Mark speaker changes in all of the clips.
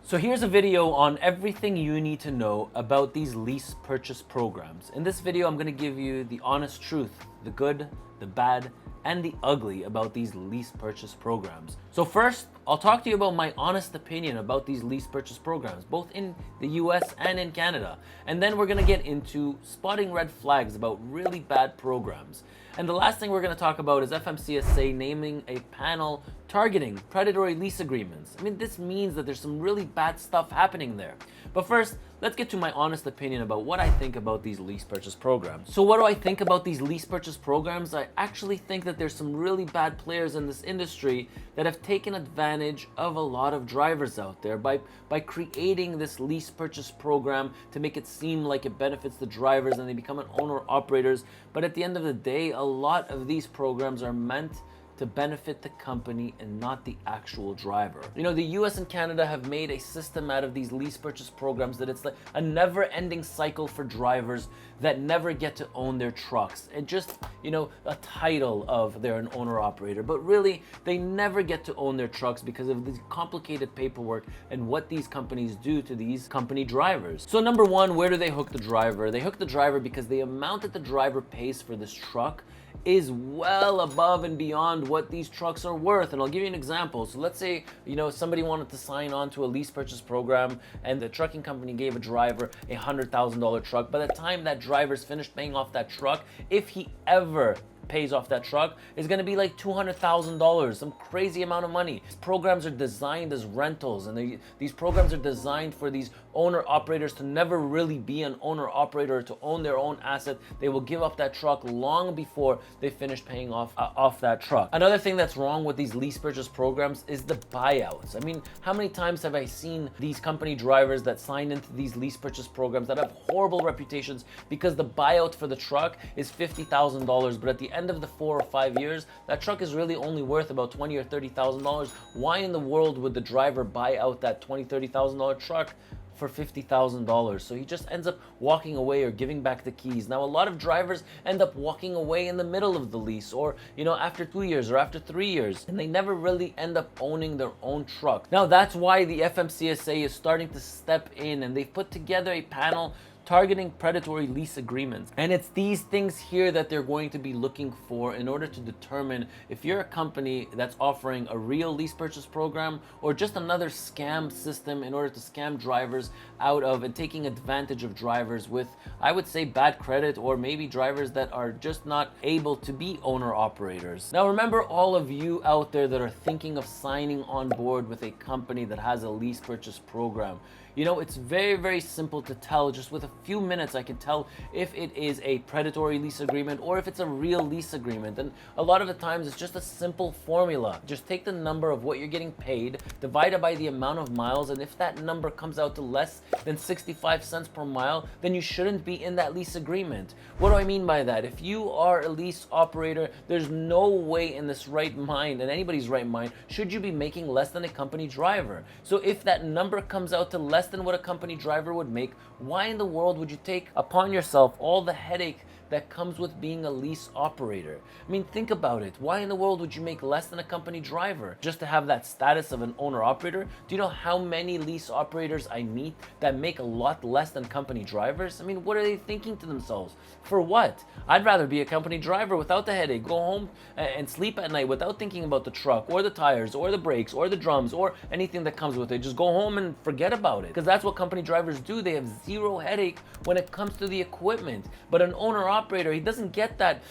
Speaker 1: So here's a video on everything you need to know about these lease purchase programs. In this video, I'm going to give you the honest truth, the good, the bad, and the ugly about these lease purchase programs. So first, I'll talk to you about my honest opinion about these lease purchase programs, both in the US and in Canada. And then we're gonna get into spotting red flags about really bad programs. And the last thing we're gonna talk about is FMCSA naming a panel targeting predatory lease agreements. I mean, this means that there's some really bad stuff happening there. But first, let's get to my honest opinion about what I think about these lease purchase programs. So what do I think about these lease purchase programs? I actually think that there's some really bad players in this industry that have taken advantage of a lot of drivers out there by creating this lease purchase program to make it seem like it benefits the drivers and they become an owner operators. But at the end of the day, a lot of these programs are meant to benefit the company and not the actual driver. You know, the US and Canada have made a system out of these lease purchase programs that it's like a never-ending cycle for drivers that never get to own their trucks and just, you know, a title of they're an owner operator, but really they never get to own their trucks because of the complicated paperwork and what these companies do to these company drivers. So number one, where do they hook the driver? They hook the driver because the amount that the driver pays for this truck is well above and beyond what these trucks are worth. And I'll give you an example. So let's say, you know, somebody wanted to sign on to a lease purchase program and the trucking company gave a driver a $100,000 truck. By the time that driver's finished paying off that truck, if he ever pays off that truck, is going to be like $200,000, some crazy amount of money. These programs are designed as rentals, and these programs are designed for these owner operators to never really be an owner operator, to own their own asset. They will give up that truck long before they finish paying off that truck. Another thing that's wrong with these lease purchase programs is the buyouts. I mean, how many times have I seen these company drivers that sign into these lease purchase programs that have horrible reputations because the buyout for the truck is $50,000, but at the end of the 4 or 5 years, that truck is really only worth about $20,000 or $30,000. Why in the world would the driver buy out that $20,000, $30,000 truck for $50,000? So he just ends up walking away or giving back the keys. Now, a lot of drivers end up walking away in the middle of the lease, or, you know, after 2 years or after 3 years, and they never really end up owning their own truck. Now, that's why the FMCSA is starting to step in, and they've put together a panel targeting predatory lease agreements. And it's these things here that they're going to be looking for in order to determine if you're a company that's offering a real lease purchase program or just another scam system in order to scam drivers out of and taking advantage of drivers with, I would say, bad credit, or maybe drivers that are just not able to be owner operators. Now, remember, all of you out there that are thinking of signing on board with a company that has a lease purchase program, you know, it's very, very simple to tell. Just with a few minutes, I can tell if it is a predatory lease agreement or if it's a real lease agreement. And a lot of the times, it's just a simple formula. Just take the number of what you're getting paid, divide it by the amount of miles, and if that number comes out to less than 65 cents per mile, then you shouldn't be in that lease agreement. What do I mean by that? If you are a lease operator, there's no way in this right mind, in anybody's right mind, should you be making less than a company driver. So if that number comes out to less than what a company driver would make, why in the world would you take upon yourself all the headache that comes with being a lease operator? I mean, think about it. Why in the world would you make less than a company driver just to have that status of an owner operator? Do you know how many lease operators I meet that make a lot less than company drivers? I mean, what are they thinking to themselves? For what? I'd rather be a company driver without the headache, go home and sleep at night without thinking about the truck or the tires or the brakes or the drums or anything that comes with it. Just go home and forget about it, because that's what company drivers do. They have zero headache when it comes to the equipment. But an owner operator, he doesn't get that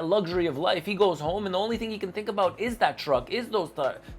Speaker 1: luxury of life. He goes home and the only thing he can think about is that truck, is those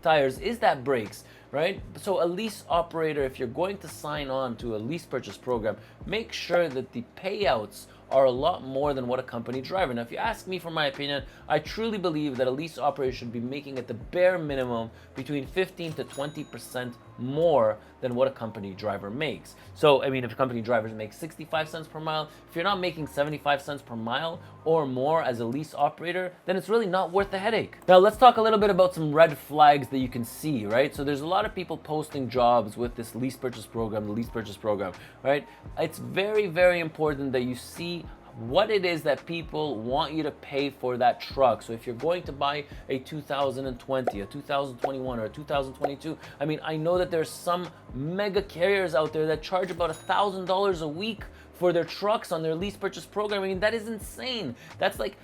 Speaker 1: tires, is that brakes, right? So a lease operator, if you're going to sign on to a lease purchase program, make sure that the payouts are a lot more than what a company driver. Now, if you ask me for my opinion, I truly believe that a lease operator should be making at the bare minimum between 15 to 20% more than what a company driver makes. So, I mean, if a company driver makes 65 cents per mile, if you're not making 75 cents per mile or more as a lease operator, then it's really not worth the headache. Now, let's talk a little bit about some red flags that you can see, right? So there's a lot of people posting jobs with this lease purchase program, the lease purchase program, right? It's very, very important that you see what it is that people want you to pay for that truck. So if you're going to buy a 2020, a 2021, or a 2022, I mean, I know that there's some mega carriers out there that charge about $1,000 a week for their trucks on their lease purchase program. I mean, that is insane. That's like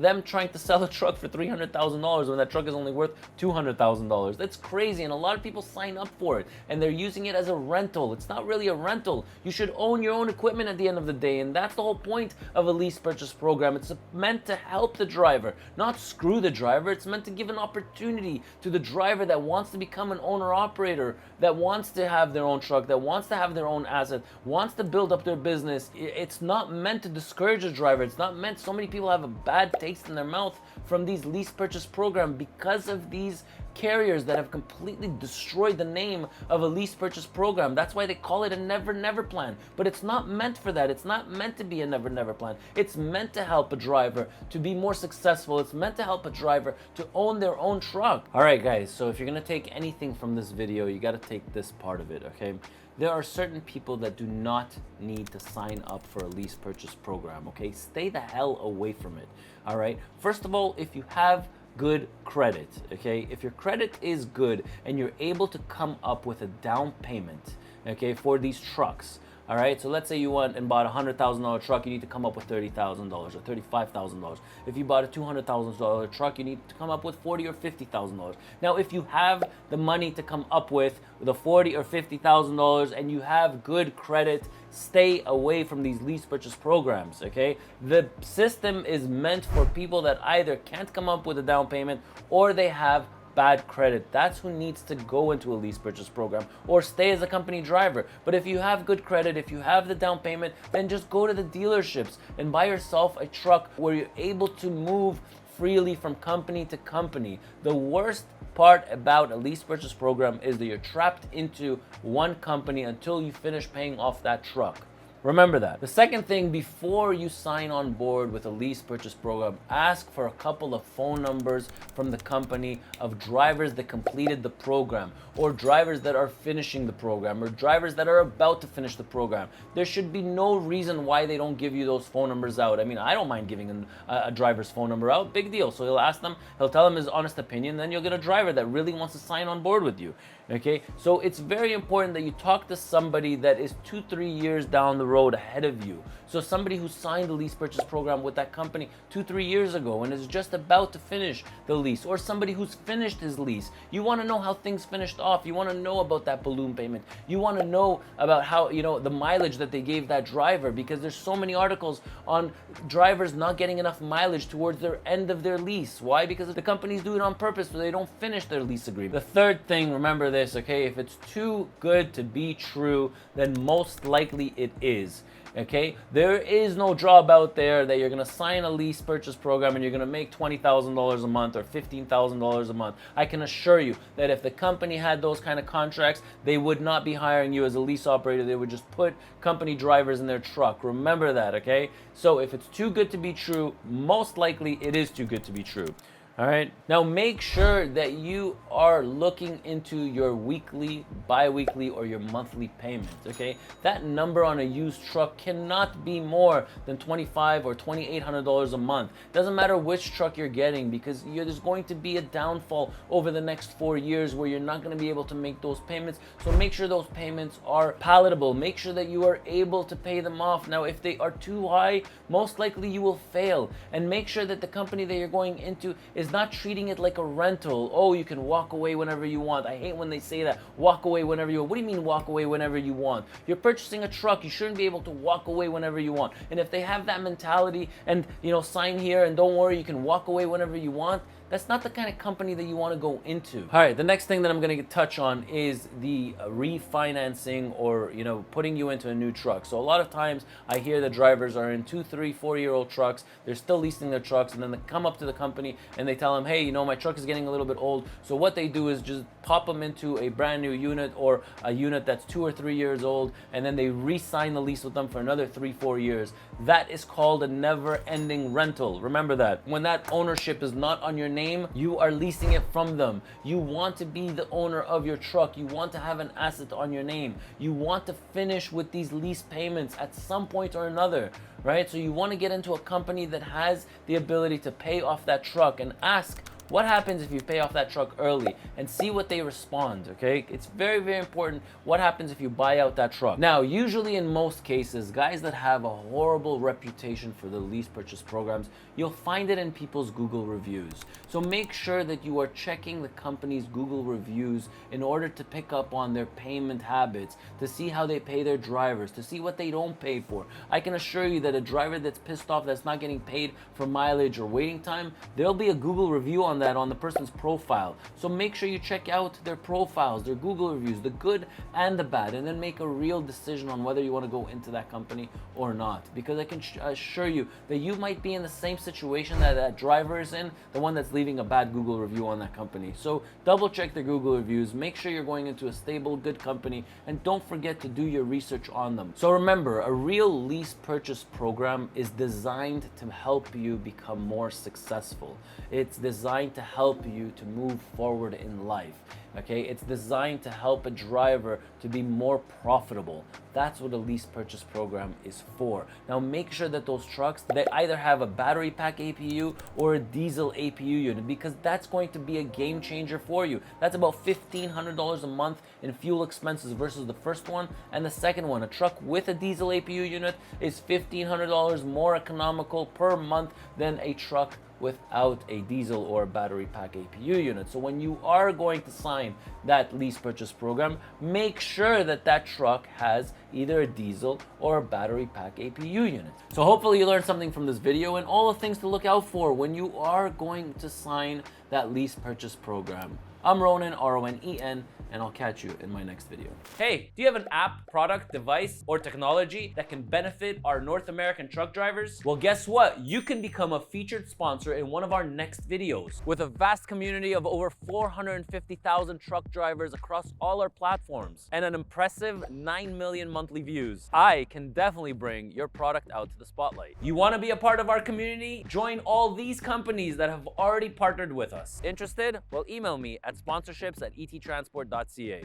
Speaker 1: them trying to sell a truck for $300,000 when that truck is only worth $200,000. That's crazy, and a lot of people sign up for it, and they're using it as a rental. It's not really a rental. You should own your own equipment at the end of the day, and that's the whole point of a lease purchase program. It's meant to help the driver, not screw the driver. It's meant to give an opportunity to the driver that wants to become an owner-operator, that wants to have their own truck, that wants to have their own asset, wants to build up their business. It's not meant to discourage a driver. It's not meant. So many people have a bad taste in their mouth from these lease purchase programs because of these carriers that have completely destroyed the name of a lease purchase program. That's why they call it a Never Never plan. But it's not meant for that. It's not meant to be a Never Never plan. It's meant to help a driver to be more successful. It's meant to help a driver to own their own truck. All right, guys, so if you're gonna take anything from this video, you gotta take this part of it, okay? There are certain people that do not need to sign up for a lease purchase program, okay? Stay the hell away from it, all right? First of all, if you have good credit, okay? If your credit is good and you're able to come up with a down payment, okay, for these trucks, all right? So let's say you went and bought a $100,000 truck, you need to come up with $30,000 or $35,000. If you bought a $200,000 truck, you need to come up with $40,000 or $50,000. Now, if you have the money to come up with the $40,000 or $50,000 and you have good credit, stay away from these lease purchase programs, okay? The system is meant for people that either can't come up with a down payment or they have bad credit. That's who needs to go into a lease purchase program or stay as a company driver. But if you have good credit, if you have the down payment, then just go to the dealerships and buy yourself a truck where you're able to move freely from company to company. The worst part about a lease purchase program is that you're trapped into one company until you finish paying off that truck. Remember that. The second thing, before you sign on board with a lease purchase program, ask for a couple of phone numbers from the company of drivers that completed the program, or drivers that are finishing the program, or drivers that are about to finish the program. There should be no reason why they don't give you those phone numbers out. I mean, I don't mind giving a driver's phone number out. Big deal. So he'll ask them, he'll tell them his honest opinion, then you'll get a driver that really wants to sign on board with you. Okay, so it's very important that you talk to somebody that is 2-3 years down the road ahead of you. So somebody who signed the lease purchase program with that company 2-3 years ago and is just about to finish the lease, or somebody who's finished his lease. You want to know how things finished off. You want to know about that balloon payment. You want to know about how, you know, the mileage that they gave that driver, because there's so many articles on drivers not getting enough mileage towards their end of their lease. Why? Because the companies do it on purpose so they don't finish their lease agreement. The third thing, remember this, okay? If it's too good to be true, then most likely it is. Okay, there is no job out there that you're gonna sign a lease purchase program and you're gonna make $20,000 a month or $15,000 a month. I can assure you that if the company had those kind of contracts, they would not be hiring you as a lease operator. They would just put company drivers in their truck. Remember that, okay? So if it's too good to be true, most likely it is too good to be true. All right, now make sure that you are looking into your weekly, bi-weekly, or your monthly payments, okay? That number on a used truck cannot be more than $2,500 or $2,800 a month. Doesn't matter which truck you're getting, because there's going to be a downfall over the next 4 years where you're not gonna be able to make those payments. So make sure those payments are palatable. Make sure that you are able to pay them off. Now, if they are too high, most likely you will fail. And make sure that the company that you're going into is not treating it like a rental. Oh, you can walk away whenever you want. I hate when they say that. Walk away whenever you want. What do you mean walk away whenever you want? You're purchasing a truck. You shouldn't be able to walk away whenever you want. And if they have that mentality and, you know, sign here and don't worry, you can walk away whenever you want, that's not the kind of company that you want to go into. All right, the next thing that I'm going to touch on is the refinancing, or, you know, putting you into a new truck. So a lot of times I hear that drivers are in 2, 3, 4-year-old trucks. They're still leasing their trucks, and then they come up to the company and they tell them, hey, you know, my truck is getting a little bit old. So what they do is just pop them into a brand new unit, or a unit that's 2 or 3 years old, and then they re-sign the lease with them for another 3, 4 years. That is called a never-ending rental. Remember that. When that ownership is not on your name, you are leasing it from them. You want to be the owner of your truck. You want to have an asset on your name. You want to finish with these lease payments at some point or another, right? So you want to get into a company that has the ability to pay off that truck, and ask, what happens if you pay off that truck early, and see what they respond, okay? It's very, very important what happens if you buy out that truck. Now, usually in most cases, guys that have a horrible reputation for the lease purchase programs, you'll find it in people's Google reviews. So make sure that you are checking the company's Google reviews in order to pick up on their payment habits, to see how they pay their drivers, to see what they don't pay for. I can assure you that a driver that's pissed off, that's not getting paid for mileage or waiting time, there'll be a Google review on that on the person's profile. So make sure you check out their profiles, their Google reviews, the good and the bad, and then make a real decision on whether you want to go into that company or not. Because I can assure you that you might be in the same situation that that driver is in, the one that's leaving a bad Google review on that company. So double check their Google reviews, make sure you're going into a stable, good company, and don't forget to do your research on them. So remember, a real lease purchase program is designed to help you become more successful. It's designed to help you to move forward in life. Okay, it's designed to help a driver to be more profitable. That's what a lease purchase program is for. Now make sure that those trucks, they either have a battery pack APU or a diesel APU unit, because that's going to be a game changer for you. That's about $1,500 a month in fuel expenses versus the first one and the second one. A truck with a diesel APU unit is $1,500 more economical per month than a truck without a diesel or battery pack APU unit. So when you are going to sign that lease purchase program, make sure that that truck has either a diesel or a battery pack APU unit. So hopefully you learned something from this video and all the things to look out for when you are going to sign that lease purchase program. I'm Ronen, R-O-N-E-N, and I'll catch you in my next video. Hey, do you have an app, product, device, or technology that can benefit our North American truck drivers? Well, guess what? You can become a featured sponsor in one of our next videos. With a vast community of over 450,000 truck drivers across all our platforms and an impressive 9 million monthly views, I can definitely bring your product out to the spotlight. You want to be a part of our community? Join all these companies that have already partnered with us. Interested? Well, email me at sponsorships@ettransport.ca.